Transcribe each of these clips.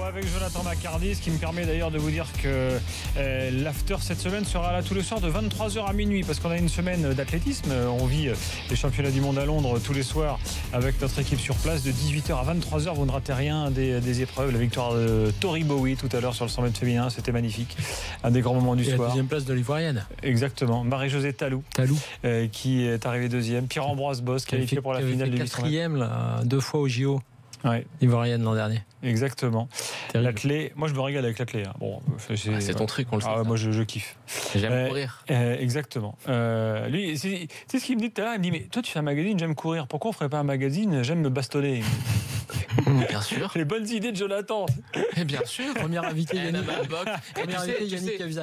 avec Jonathan McCardy, ce qui me permet d'ailleurs de vous dire que l'after cette semaine sera là tous les soirs de 23h à minuit, parce qu'on a une semaine d'athlétisme. On vit les championnats du monde à Londres tous les soirs avec notre équipe sur place de 18h à 23h. Vous ne ratez rien des épreuves. La victoire de Tori Bowie tout à l'heure sur le 100 mètres féminin, c'était magnifique. Un des grands moments du soir. La deuxième place de l'Ivoirienne. Exactement. Marie-Josée Talou. Qui est arrivée deuxième. Pierre-Ambroise Boss qualifié pour la finale du 800 quatrième, 2 fois au JO. Ouais. Ivoirienne l'an dernier. Exactement. L'athlé, moi je me régale avec l'athlé. Bon, c'est ton truc, on le sait. Moi je kiffe. J'aime courir. Exactement. Lui, c'est ce qu'il me dit tout à l'heure. Il me dit, mais toi tu fais un magazine, j'aime courir. Pourquoi on ferait pas un magazine, j'aime me bastonner? Bien sûr. Les bonnes idées de Jonathan. Et bien sûr. Premier invité Yannick.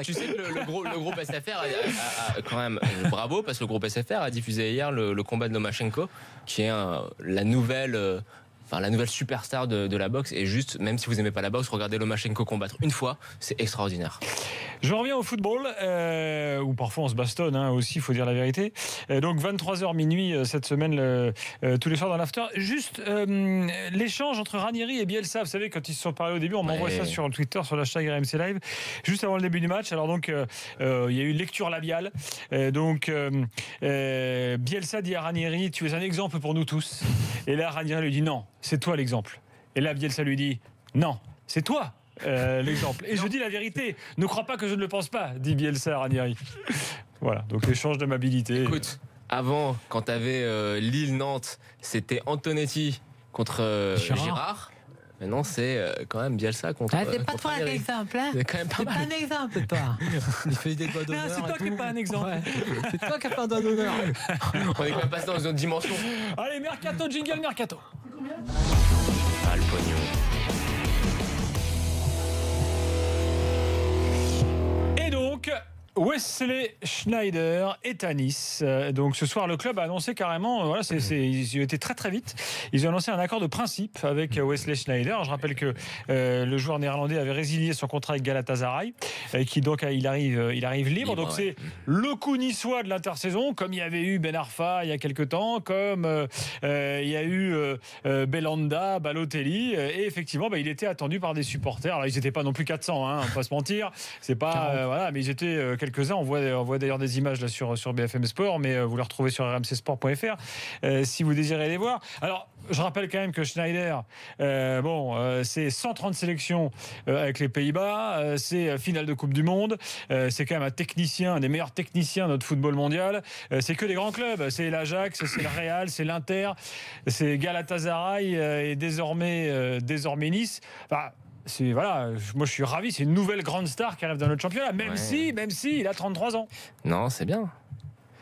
Tu sais que le groupe SFR a quand même, bravo, parce que le groupe SFR a diffusé hier le combat de Lomachenko, qui est la nouvelle superstar de la boxe. Et juste, même si vous n'aimez pas la boxe, regardez Lomachenko combattre une fois, c'est extraordinaire. Je reviens au football, où parfois on se bastonne aussi, il faut dire la vérité. Donc 23h minuit cette semaine, tous les soirs dans l'after. Juste l'échange entre Ranieri et Bielsa, vous savez, quand ils se sont parlé au début, on m'envoie ça sur le Twitter, sur l'hashtag RMC Live, juste avant le début du match. Alors donc, il y a eu lecture labiale. Bielsa dit à Ranieri, tu es un exemple pour nous tous. Et là, Ranieri lui dit, non, c'est toi l'exemple. Et là, Bielsa lui dit, non, c'est toi l'exemple. Et je dis la vérité, ne crois pas que je ne le pense pas, dit Bielsa à Ranieri. Voilà, donc échange d'amabilité. Écoute, avant, quand tu avais Lille-Nantes, c'était Antonetti contre Girard. Maintenant, c'est quand même Bielsa contre. C'est pas toi l'exemple, hein. C'est quand même pas mal. C'est pas un exemple, toi. Il fait des doigts d'honneur. C'est toi qui n'es pas un exemple. Ouais. C'est toi qui n'as pas un doigt d'honneur. On est quand même passé dans une autre dimension. Allez, Mercato, jingle Mercato. Ah, le pognon. Et donc, Wesley Schneider est à Nice. Donc ce soir, le club a annoncé carrément, ils ont été très très vite. Ils ont annoncé un accord de principe avec Wesley Schneider. Je rappelle que le joueur néerlandais avait résilié son contrat avec Galatasaray, qui donc il arrive libre. Donc c'est le coup niçois de l'intersaison, comme il y avait eu Ben Arfa il y a quelques temps, comme il y a eu Belhanda, Balotelli, et effectivement, il était attendu par des supporters. Alors ils n'étaient pas non plus 400, on va pas se mentir. C'est pas mais ils étaient quelques-uns. On voit d'ailleurs des images là sur BFM Sport, mais vous les retrouvez sur rmcsport.fr si vous désirez les voir. Alors, je rappelle quand même que Schneider, c'est 130 sélections avec les Pays-Bas, c'est finale de Coupe du Monde, c'est quand même un technicien, un des meilleurs techniciens de notre football mondial. C'est que des grands clubs, c'est l'Ajax, c'est le Real, c'est l'Inter, c'est Galatasaray et désormais Nice. Moi je suis ravi, c'est une nouvelle grande star qui arrive dans notre championnat, même si il a 33 ans. Non, c'est bien.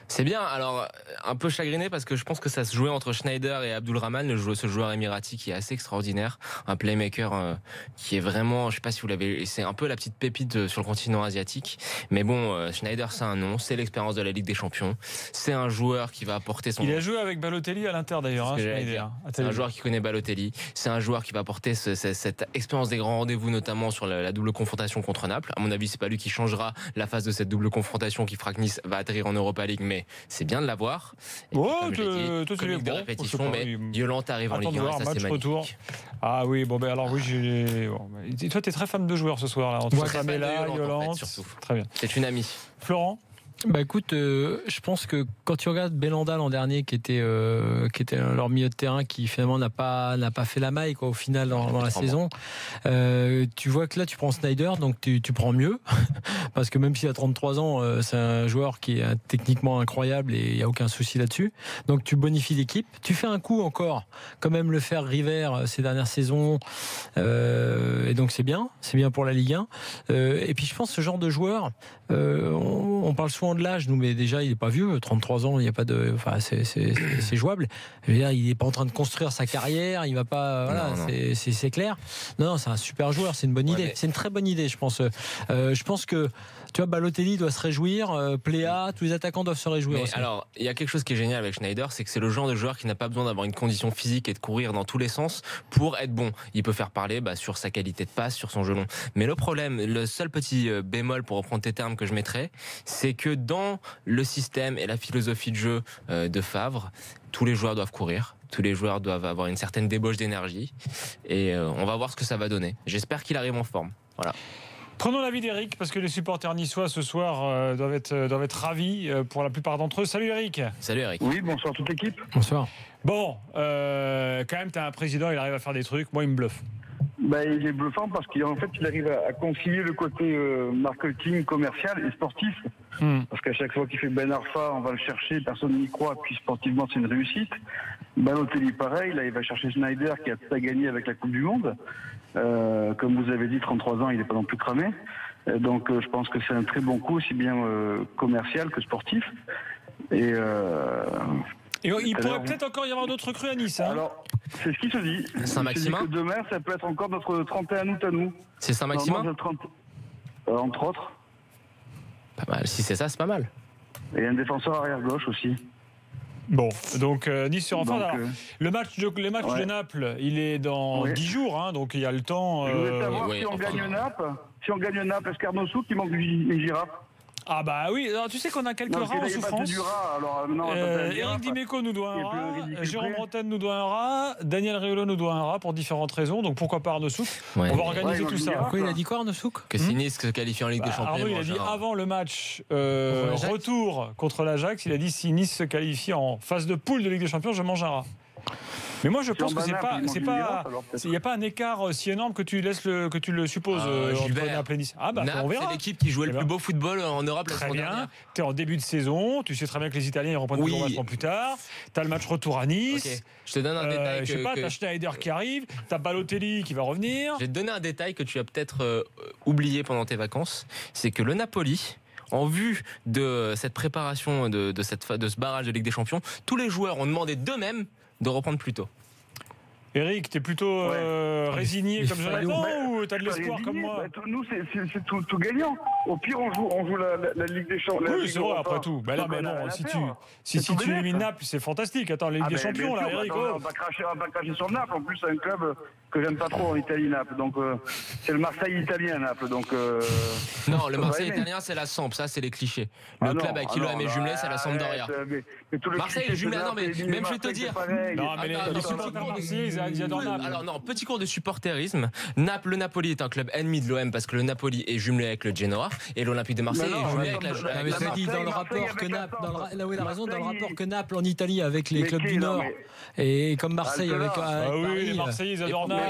C'est bien, alors un peu chagriné parce que je pense que ça se jouait entre Schneider et Abdulrahman, ce joueur émirati qui est assez extraordinaire, un playmaker qui est vraiment, je sais pas si vous l'avez, c'est un peu la petite pépite sur le continent asiatique, mais bon, Schneider c'est un nom, c'est l'expérience de la Ligue des Champions, c'est un joueur qui va apporter son... Il a joué avec Balotelli à l'Inter d'ailleurs, Schneider. C'est un joueur qui connaît Balotelli, c'est un joueur qui va apporter cette expérience des grands rendez-vous, notamment sur la double confrontation contre Naples. À mon avis, c'est pas lui qui changera la phase de cette double confrontation qui fera que Nice va atterrir en Europa League, mais c'est bien de l'avoir. Comique de répétition, mais Yolande arrive en Ligue 1 et ça c'est magnifique. Ah oui, toi t'es très fan de joueurs ce soir là, entre Pamela, Yolande, surtout. Très bien. C'est une amie. Florent? Écoute, je pense que quand tu regardes Belhanda l'an dernier, qui était leur milieu de terrain, qui finalement n'a pas fait la maille au final dans la saison, tu vois que là tu prends Schneider, donc tu prends mieux, parce que même s'il a 33 ans, c'est un joueur qui est techniquement incroyable et il n'y a aucun souci là-dessus. Donc tu bonifies l'équipe, tu fais un coup encore, quand même le faire River ces dernières saisons, et donc c'est bien pour la Ligue 1. Et puis je pense que ce genre de joueur, on parle souvent de l'âge, nous, mais déjà il n'est pas vieux, 33 ans, il y a pas de, c'est jouable. Je veux dire, il n'est pas en train de construire sa carrière, il va pas, c'est clair. Non, c'est un super joueur, c'est une bonne idée, c'est une très bonne idée, je pense. Je pense que tu vois, Balotelli doit se réjouir, Pléa, tous les attaquants doivent se réjouir aussi. Alors, il y a quelque chose qui est génial avec Schneider, c'est que c'est le genre de joueur qui n'a pas besoin d'avoir une condition physique et de courir dans tous les sens pour être bon. Il peut faire parler sur sa qualité de passe, sur son jeu long. Mais le problème, le seul petit bémol, pour reprendre tes termes, que je mettrais, c'est que dans le système et la philosophie de jeu de Favre, tous les joueurs doivent courir. Tous les joueurs doivent avoir une certaine débauche d'énergie. Et on va voir ce que ça va donner. J'espère qu'il arrive en forme. Voilà. Prenons l'avis d'Eric, parce que les supporters niçois ce soir doivent être ravis pour la plupart d'entre eux. Salut Eric. Salut Eric. Oui, bonsoir toute l'équipe. Bonsoir. Bon, quand même, tu as un président, il arrive à faire des trucs. Moi, il me bluffe. Il est bluffant parce qu'en fait, il arrive à concilier le côté marketing, commercial et sportif. Parce qu'à chaque fois qu'il fait Ben Arfa, on va le chercher, personne n'y croit, puis sportivement, c'est une réussite. Balotelli, pareil, là, il va chercher Schneider qui a tout à gagner avec la Coupe du Monde. Comme vous avez dit, 33 ans, il n'est pas non plus cramé. Donc, je pense que c'est un très bon coup, aussi bien commercial que sportif. Et il pourrait peut-être encore y avoir d'autres recrues à Nice. Hein. Alors, c'est ce qui se dit. Saint-Maximin. Que demain, ça peut être encore notre 31 août à nous. C'est Saint-Maximin entre autres. Pas mal. Si c'est ça, c'est pas mal. Et un défenseur arrière-gauche aussi. Bon, donc Nice sur enfant. Le match de Naples, il est dans 10 jours, hein, donc il y a le temps. Je voulais savoir si on gagne Naples, est-ce qu'Arnaud Souk, il manque une girafe? Ah bah oui, alors tu sais qu'on a quelques rats en souffrance. Eric Dimeco nous doit un rat, Jérôme Bretagne nous doit un rat, Daniel Riolo nous doit un rat pour différentes raisons, donc pourquoi pas Arnaud Souk. On va organiser tout ça. Pourquoi il a dit quoi Arnaud Souk? Que si Nice se qualifie en Ligue des Champions. Arnaud, il a dit avant le match retour contre l'Ajax, il a dit si Nice se qualifie en phase de poule de Ligue des Champions, je mange un rat. Mais moi je pense que il n'y a pas un écart si énorme que tu le supposes entre Naples et Nice. Ah bah Naples, on verra. c'est l'équipe qui jouait le plus beau football en Europe la Très saison bien. dernière. Tu es en début de saison, tu sais très bien que les Italiens ils reprennent le match plus tard. Tu as le match retour à Nice. Okay. Je te donne un détail. Je sais pas, tu as Schneider qui arrive, tu as Balotelli qui va revenir. Je vais te donner un détail que tu as peut-être oublié pendant tes vacances, c'est que le Napoli, en vue de cette préparation de ce barrage de Ligue des Champions, tous les joueurs ont demandé d'eux-mêmes de reprendre plus tôt. Eric, t'es plutôt résigné comme Jonathan ou t'as de l'espoir comme moi? Nous, c'est tout gagnant. Au pire, on joue la Ligue des Champions. Oui, c'est vrai, après tout. Bah là, mais non, si tu élimines Naples, c'est fantastique. Attends, la Ligue des Champions, là, Eric. On va cracher sur Naples. En plus, c'est un club que j'aime pas trop en Italie, Naples. Donc, c'est le Marseille italien, Naples. Donc, non, le Marseille italien, c'est la Samp. Ça, c'est les clichés. Le club avec qui l'OM est jumelé, c'est la Sampdoria. Marseille est jumelé. Non, mais même je vais te dire. Non, mais les supporters marseillais, ils adorent Naples. Alors, non, petit cours de supporterisme. Le Napoli est un club ennemi de l'OM parce que le Napoli est jumelé avec le Genoa et l'Olympique de Marseille est jumelé avec la. Mais ça dit dans le rapport que Naples, là où il a raison, dans le rapport que Naples en Italie avec les clubs du Nord et comme Marseille avec. Ah oui, les Marseillais, ils adorent Naples.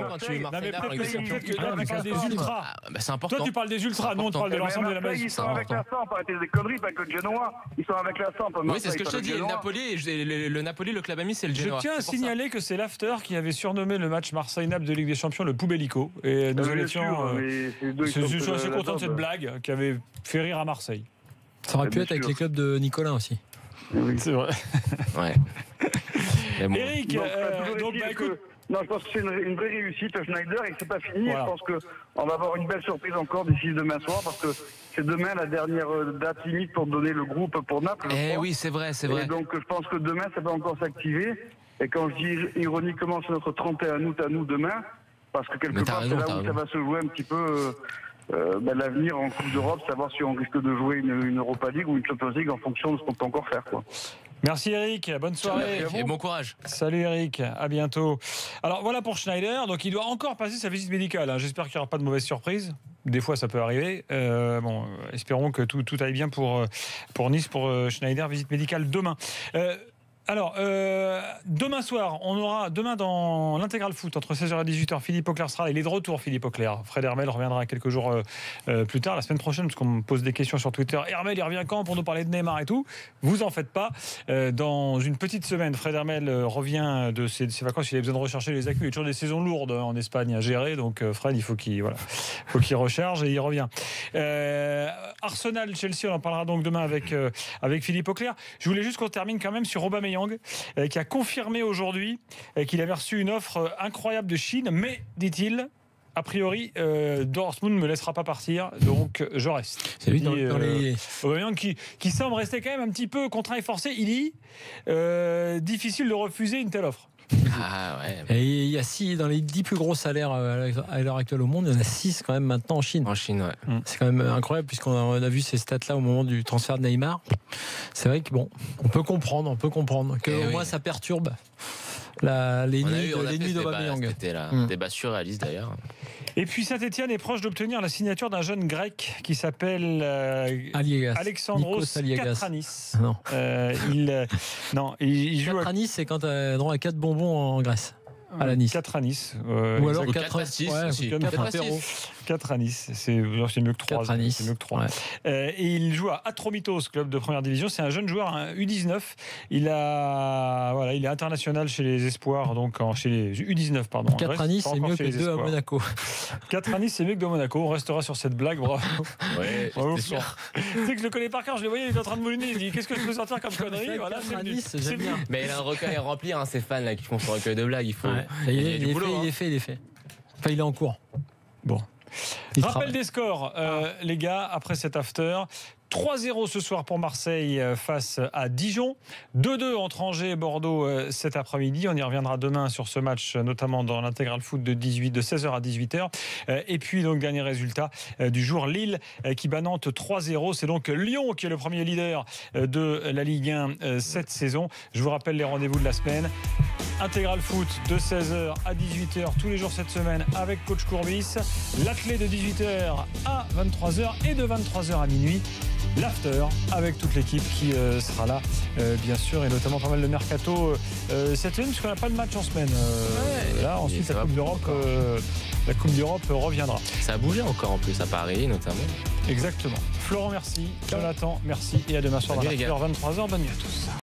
Quand tu es Marseillais, des ultras. C'est important. Toi, tu parles des ultras, nous, on parle de l'ensemble de la base. Ils sont avec la Samp, arrêtez des conneries, pas que le Genoa. Ils sont avec la Samp. Oui, c'est ce que je te dis. Le Napoli, le club ami, c'est le Genoa. Je tiens à signaler que c'est l'After qui avait surnommé le match Marseille-Naples de Ligue des Champions le Poubellico. Et nous étions assez contents de cette blague qui avait fait rire à Marseille. Ça aurait pu être avec les clubs de Nicolas aussi. C'est vrai. Ouais. Eric, écoute. Non, je pense que c'est une vraie réussite à Schneider et que c'est pas fini. Voilà. Je pense qu'on va avoir une belle surprise encore d'ici demain soir parce que c'est demain la dernière date limite pour donner le groupe pour Naples. Oui, c'est vrai. Et donc je pense que demain ça va encore s'activer. Et quand je dis ironiquement c'est notre 31 août à nous demain, parce que quelque part c'est là où ça va se jouer un petit peu l'avenir en Coupe d'Europe, savoir si on risque de jouer une Europa League ou une Champions League en fonction de ce qu'on peut encore faire, quoi. Merci Eric, bonne soirée. Et bon courage. Salut Eric, à bientôt. Alors voilà pour Schneider, donc il doit encore passer sa visite médicale. J'espère qu'il n'y aura pas de mauvaise surprise. Des fois ça peut arriver. Espérons que tout aille bien pour Nice, pour Schneider, visite médicale demain. Demain soir, on aura dans l'intégral foot entre 16h et 18h, Philippe Auclair sera là. Il est de retour, Philippe Auclair. Fred Hermel reviendra quelques jours plus tard, la semaine prochaine, parce qu'on me pose des questions sur Twitter. Hermel, il revient quand pour nous parler de Neymar et tout? Vous en faites pas. Dans une petite semaine, Fred Hermel revient de ses vacances. Il a besoin de rechercher les accus. Il y a toujours des saisons lourdes en Espagne à gérer. Donc Fred, il faut qu'il recharge et il revient. Arsenal-Chelsea, on en parlera donc demain avec Philippe Auclair. Je voulais juste qu'on termine quand même sur Aubameyang, qui a confirmé aujourd'hui qu'il avait reçu une offre incroyable de Chine, mais, dit-il, a priori, Dortmund ne me laissera pas partir, donc je reste. C'est lui dans les... Aubameyang qui semble rester quand même un petit peu contraint et forcé. Il dit difficile de refuser une telle offre. Ah ouais. Et il y a dans les 10 plus gros salaires à l'heure actuelle au monde, il y en a 6 quand même maintenant en Chine. En Chine, ouais. C'est quand même incroyable puisqu'on a vu ces stats-là au moment du transfert de Neymar. C'est vrai que bon, on peut comprendre que au moins ça perturbe les nuits d'Aubameyang. C'était là, débat surréaliste d'ailleurs. Et puis Saint-Etienne est proche d'obtenir la signature d'un jeune grec qui s'appelle Alexandros Katranis. Il joue Katranis, c'est quand tu as droit à 4 bonbons en Grèce. À la Nice. 4 à Nice. Ou alors 4 à 6. 4 à Nice. C'est mieux que 3. 4 à Nice. C'est mieux que 3. Et il joue à Atromitos, club de première division. C'est un jeune joueur, un U19. Il est international chez les espoirs, donc chez les U19, pardon. 4 à Nice, c'est mieux que 2 à Monaco. 4 à Nice, c'est mieux que 2 à Monaco. On restera sur cette blague. Bravo. Ouais, tu sais que je le connais par cœur. Je le voyais, il était en train de mouliner. Il dit qu'est-ce que je peux sortir comme connerie. Voilà, c'est bien. Mais il a un recueil à remplir, ces fans là qui font son recueil de blagues. Il faut. Il est fait. Enfin, il est en cours. Bon. Rappel des scores, les gars, après cet after. 3-0 ce soir pour Marseille face à Dijon. 2-2 entre Angers et Bordeaux cet après-midi. On y reviendra demain sur ce match, notamment dans l'intégral foot de 16h à 18h. Et puis, donc, dernier résultat du jour, Lille qui bat Nantes 3-0. C'est donc Lyon qui est le premier leader de la Ligue 1 cette saison. Je vous rappelle les rendez-vous de la semaine. Intégral foot de 16h à 18h tous les jours cette semaine avec coach Courbis. L'athlé de 18h à 23h et de 23h à minuit. L'after avec toute l'équipe qui sera là, bien sûr, et notamment pas mal de mercato cette semaine, puisqu'on n'a pas de match en semaine. Là, ensuite, la Coupe d'Europe reviendra. Ça a bougé encore en plus, à Paris notamment. Exactement. Florent, merci. Jonathan, merci. Et à demain soir, 23h. Bonne nuit à tous.